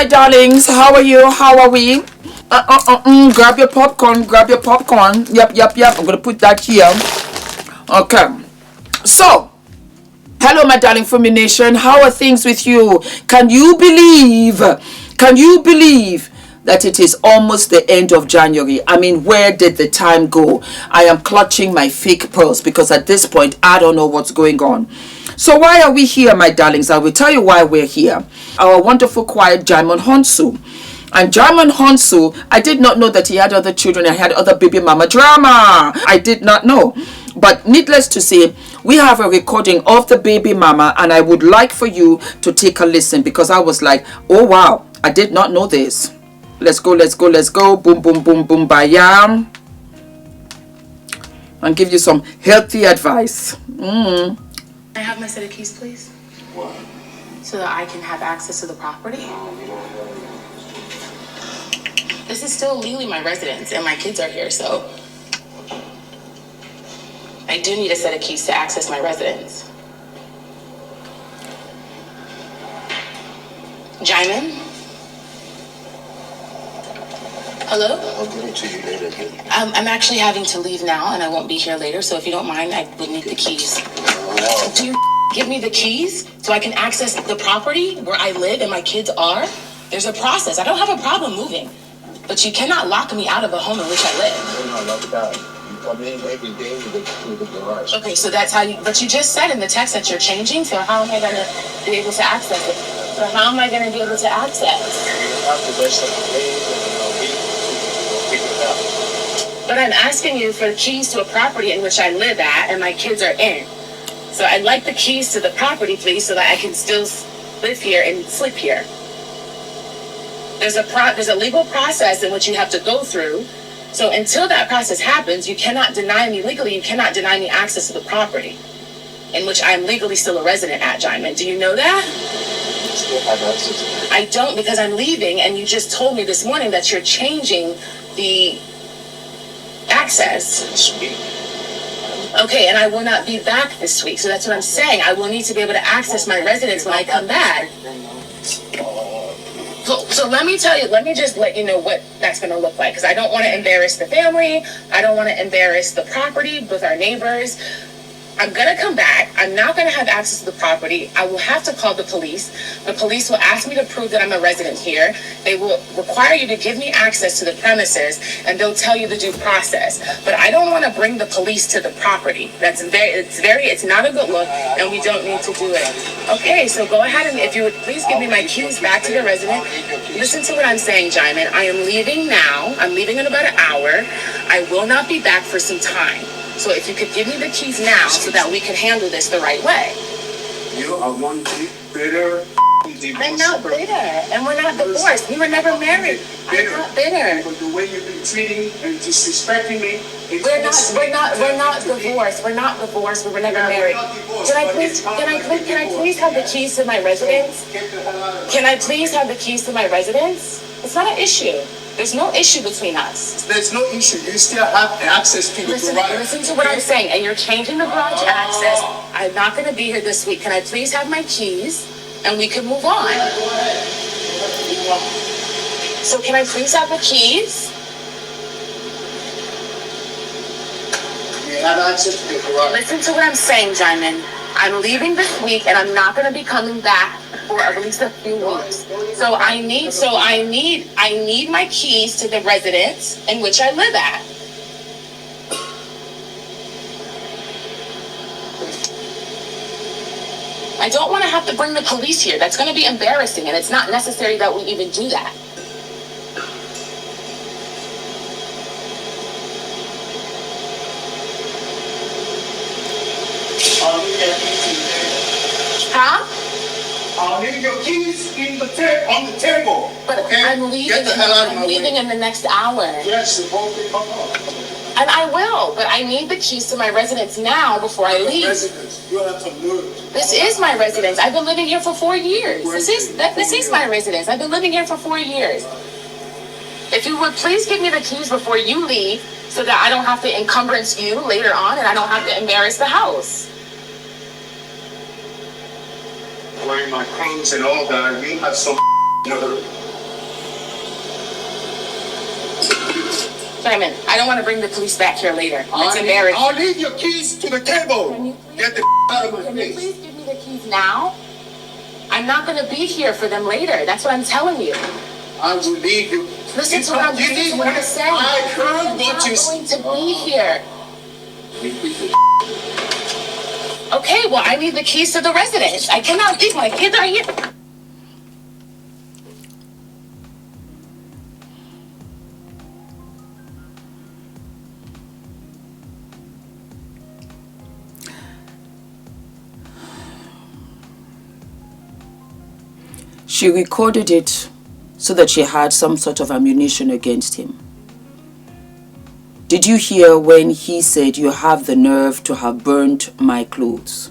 my darlings. How are you? How are we? Grab your popcorn. Grab your popcorn. Yep. I'm going to put that here. Okay. So, hello, my darling Fumi Nation. How are things with you? Can you believe that it is almost the end of January? I mean, where did the time go? I am clutching my fake pearls because at this point, I don't know what's going on. So why are we here, my darlings? I will tell you why we're here. Our wonderful, quiet Djimon Hounsou. And Djimon Hounsou, I did not know that he had other children and had other baby mama drama. I did not know. But needless to say, we have a recording of the baby mama, and I would like for you to take a listen because I was like, oh wow, I did not know this. Let's go. Boom, baya. And give you some healthy advice. Can I have my set of keys, please? What? So that I can have access to the property. This is still legally my residence, and my kids are here, so I do need a set of keys to access my residence. Djimon? Hello? I'll give it to you later. I'm actually having to leave now, and I won't be here later, so if you don't mind, I would need the keys. Do you give me the keys so I can access the property where I live and my kids are? There's a process. I don't have a problem moving, but you cannot lock me out of a home in which I live. No, lock it out. You come in every day with the garage. Okay, so that's how you, but you just said in the text that you're changing, so how am I going to be able to access it? So how am I going to be able to access? You have the rest of the days and we'll figure it out. But I'm asking you for the keys to a property in which I live at and my kids are in. So I'd like the keys to the property, please, so that I can still live here and sleep here. There's a legal process in which you have to go through. So until that process happens, you cannot deny me legally, you cannot deny me access to the property in which I'm legally still a resident at, Djimon. Do you know that? You still have access to it. I don't, because I'm leaving, and you just told me this morning that you're changing the access. This week. Okay, and I will not be back this week, so that's what I'm saying. I will need to be able to access my residence when I come back. So let me just let you know what that's going to look like, because I don't want to embarrass the family. I don't want to embarrass the property with our neighbors. I'm going to come back. I'm not going to have access to the property. I will have to call the police. The police will ask me to prove that I'm a resident here. They will require you to give me access to the premises, and they'll tell you the due process. But I don't want to bring the police to the property. It's not a good look, and we don't need to do it. Okay, so go ahead, and if you would please give me my keys back to the resident. Listen to what I'm saying, Djimon. I am leaving now. I'm leaving in about an hour. I will not be back for some time. So if you could give me the keys now so that we can handle this the right way. You are one bitter. I'm not bitter, and we're not divorced. We were never married. I'm not bitter. But the way you've been treating and disrespecting me, We're not divorced. We're not divorced. We were never married. Can I please have the keys to my residence? Can I please have the keys to my residence? It's not an issue. There's no issue between us. There's no issue. You still have access to the garage. Listen to what I'm saying. And you're changing the garage access. I'm not going to be here this week. Can I please have my keys and we can move on? So can I please have the keys? You have access to the garage. Listen to what I'm saying, Djimon. I'm leaving this week and I'm not going to be coming back for at least a few weeks. So I need my keys to the residence in which I live at. I don't want to have to bring the police here. That's going to be embarrassing, and it's not necessary that we even do that. Huh? I'll leave your keys on the table. But okay? I'm leaving. Get the hell out of my way. I'm leaving in the next hour. Yes, the whole thing. And I will, but I need the keys to my residence now before I leave. Residence. You have to move. This is my residence. I've been living here for 4 years. This is my residence. I've been living here for 4 years. If you would please give me the keys before you leave, so that I don't have to encumbrance you later on, and I don't have to embarrass the house. Wearing my clothes and all that. You have some nerve. Simon, I don't want to bring the police back here later. It's embarrassing. I'll leave your keys to the table. Get the out of my Can you face. please give me the keys now? I'm not going to be here for them later. That's what I'm telling you. I will leave you. Listen to what I'm saying. I heard what you I'm not going to be here. said. Okay, well, I need the keys to the residence. I cannot leave. My kids are here. She recorded it so that she had some sort of ammunition against him. Did you hear when he said, "You have the nerve to have burnt my clothes"?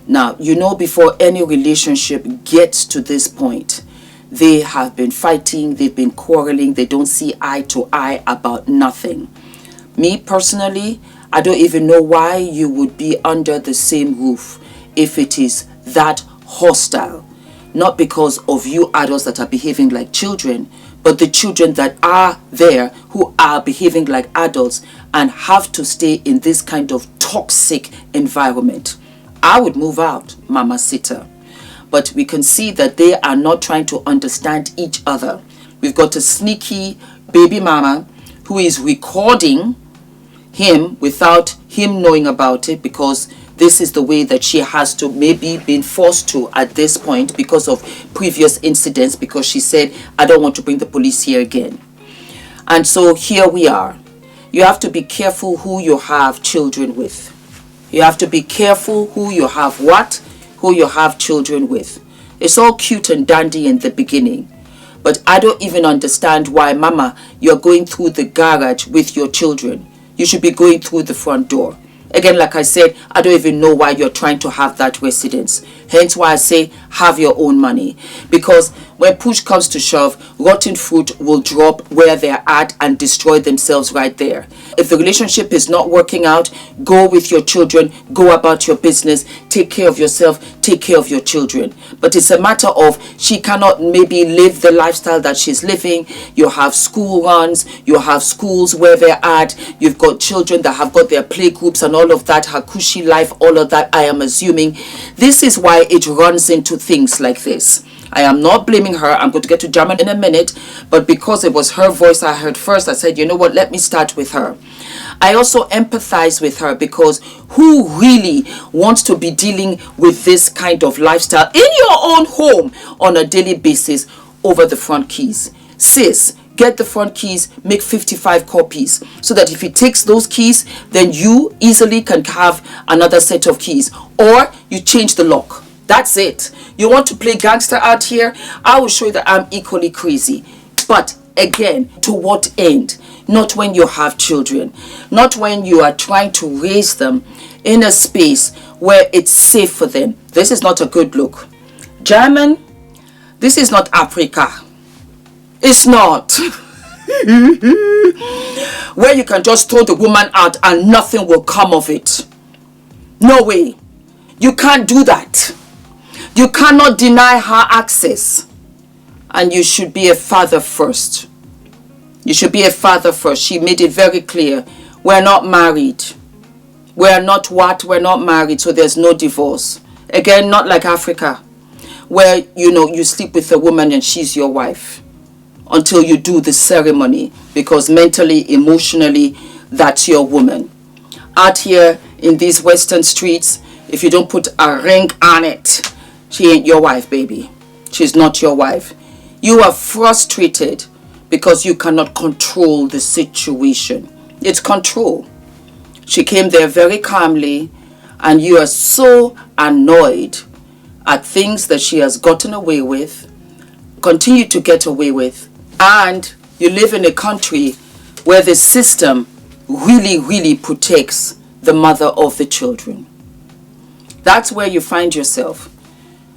Now, you know, before any relationship gets to this point, they have been fighting, they've been quarreling, they don't see eye to eye about nothing. Me personally, I don't even know why you would be under the same roof if it is that hostile. Not because of you adults that are behaving like children, but the children that are there who are behaving like adults and have to stay in this kind of toxic environment. I would move out, Mama Sita. But we can see that they are not trying to understand each other. We've got a sneaky baby mama who is recording him without him knowing about it, because this is the way that she has to, maybe been forced to at this point because of previous incidents, because she said, "I don't want to bring the police here again." And so here we are. You have to be careful who you have children with. You have to be careful who you have who you have children with. It's all cute and dandy in the beginning, but I don't even understand why, Mama, you're going through the garage with your children. You should be going through the front door. Again, like I said, I don't even know why you're trying to have that residence. Hence why I say have your own money. Because when push comes to shove, rotten fruit will drop where they're at and destroy themselves right there. If the relationship is not working out, go with your children, go about your business, take care of yourself, take care of your children. But it's a matter of she cannot maybe live the lifestyle that she's living. You have school runs, you have schools where they're at, you've got children that have got their play groups and all of that, her cushy life, all of that, I am assuming. This is why it runs into things like this. I am not blaming her. I'm going to get to German in a minute, but because it was her voice I heard first, I said, you know what, let me start with her. I also empathize with her, because who really wants to be dealing with this kind of lifestyle in your own home on a daily basis over the front keys? Sis, get the front keys, make 55 copies, so that if he takes those keys, then you easily can have another set of keys, or you change the lock. That's it. You want to play gangster out here? I will show you that I'm equally crazy. But again, to what end? Not when you have children. Not when you are trying to raise them in a space where it's safe for them. This is not a good look. German, this is not Africa. It's not. Where you can just throw the woman out and nothing will come of it. No way. You can't do that. You cannot deny her access. And you should be a father first. You should be a father first. She made it very clear. We're not married. We're not what? We're not married, so there's no divorce. Again, not like Africa, where, you know, you sleep with a woman and she's your wife until you do the ceremony, because mentally, emotionally, that's your woman. Out here in these western streets, if you don't put a ring on it, she ain't your wife, baby. She's not your wife. You are frustrated because you cannot control the situation. It's control. She came there very calmly, and you are so annoyed at things that she has gotten away with, continue to get away with, and you live in a country where the system really, really protects the mother of the children. That's where you find yourself,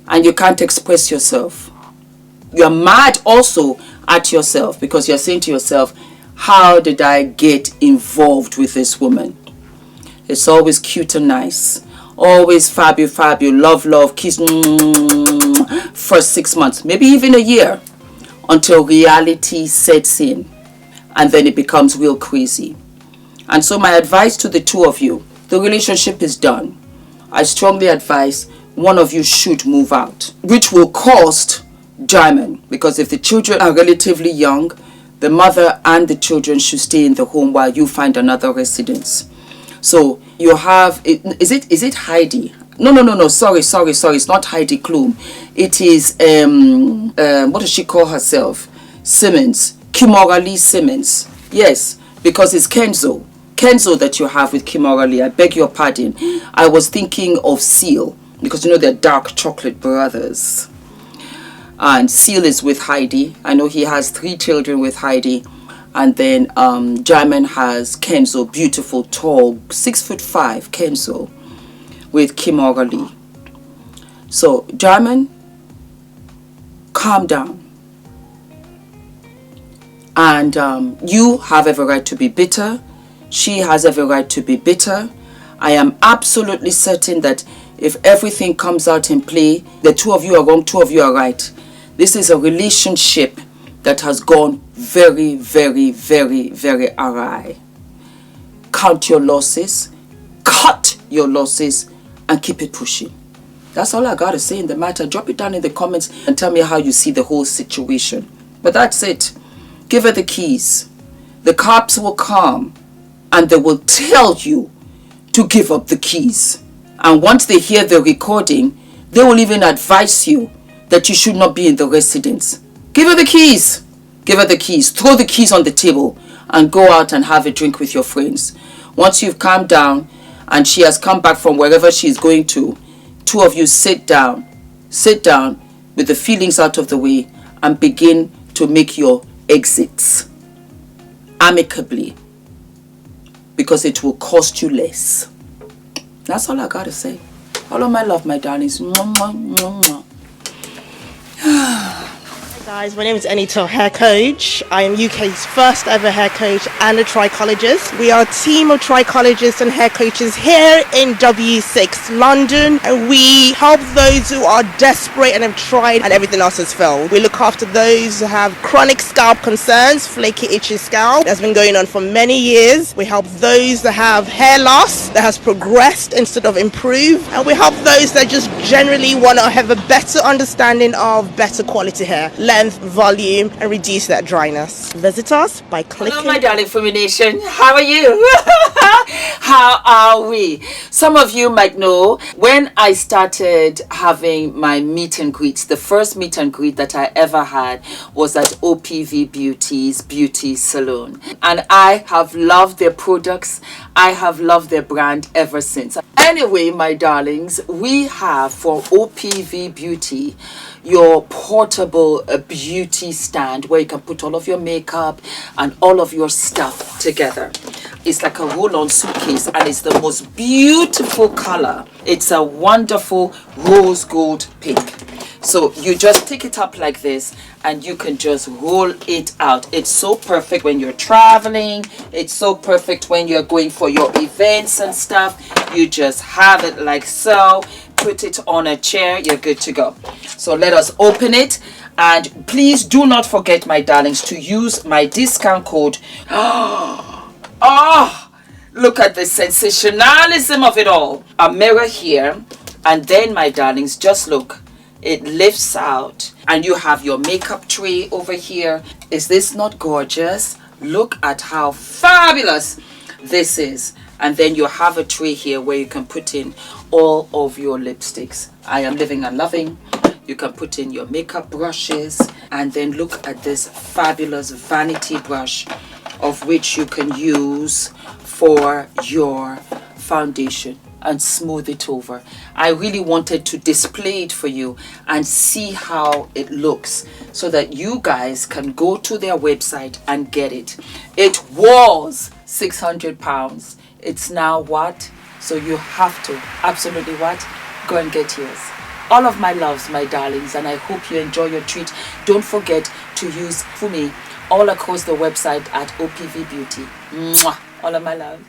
and you can't express yourself. You're mad also at yourself, because you're saying to yourself, how did I get involved with this woman? It's always cute and nice, always fabu, love, kiss, first 6 months, maybe even a year, until reality sets in. and then it becomes real crazy. And so my advice to the two of you, the relationship is done. I strongly advise one of you should move out, which will cost Djimon, because if the children are relatively young, the mother and the children should stay in the home while you find another residence. So you have, is it Heidi? No, sorry, it's not Heidi Klum. It is, what does she call herself? Simmons, Kimora Lee Simmons. Yes, because it's Kenzo that you have with Kimora Lee. I beg your pardon. I was thinking of Seal, because you know they're dark chocolate brothers. And Seal is with Heidi. I know he has 3 children with Heidi. And then Djimon has Kenzo, beautiful, tall, 6'5" Kenzo with Kimora Lee. So Djimon, calm down. And you have every right to be bitter. She has every right to be bitter. I am absolutely certain that if everything comes out in play, the two of you are wrong, 2 of you are right. This is a relationship that has gone very, very, very, very awry. Count your losses, cut your losses, and keep it pushing. That's all I gotta say in the matter. Drop it down in the comments and tell me how you see the whole situation. But that's it. Give her the keys. The cops will come and they will tell you to give up the keys. And once they hear the recording, they will even advise you that you should not be in the residence. Give her the keys. Give her the keys. Throw the keys on the table and go out and have a drink with your friends. Once you've calmed down and she has come back from wherever she's going to, 2 of you sit down with the feelings out of the way and begin to make your exits amicably, because it will cost you less. That's all I gotta say. All of my love, my darlings. Mwah, mwah, mwah, mwah. Hi guys, my name is ENITAN, hair coach. I am UK's first ever hair coach and a trichologist. We are a team of trichologists and hair coaches here in W6 London, and we help those who are desperate and have tried and everything else has failed. We look after those who have chronic scalp concerns, flaky, itchy scalp that's been going on for many years. We help those that have hair loss that has progressed instead of improved, and we help those that just generally want to have a better understanding of better quality hair, length, volume, and reduce that dryness. Visit us by clicking. Hello, my darling Fumi Nation. How are you? How are we? Some of you might know when I started having my meet and greets, the first meet and greet that I ever had was at OPV Beauty's beauty salon. And I have loved their products. I have loved their brand ever since. Anyway, my darlings, we have for OPV Beauty your portable beauty stand where you can put all of your makeup and all of your stuff together. It's like a roll-on suitcase and it's the most beautiful color. It's a wonderful rose gold pink. So you just take it up like this and you can just roll it out. It's so perfect when you're traveling. It's so perfect when you're going for your events and stuff. You just have it like so. Put it on a chair. You're good to go. So let us open it. And please do not forget, my darlings, to use my discount code. Oh, look at the sensationalism of it all. A mirror here. And then, my darlings, just look. It lifts out and you have your makeup tray over here. Is this not gorgeous? Look at how fabulous this is. And then you have a tray here where you can put in all of your lipsticks. I am living and loving. You can put in your makeup brushes, and then look at this fabulous vanity brush of which you can use for your foundation and smooth it over. I really wanted to display it for you and see how it looks so that you guys can go to their website and get it. It was £600. It's now what? So you have to absolutely what? Go and get yours. All of my loves, my darlings, and I hope you enjoy your treat. Don't forget to use Fumi all across the website at OPV Beauty. Mwah! All of my love.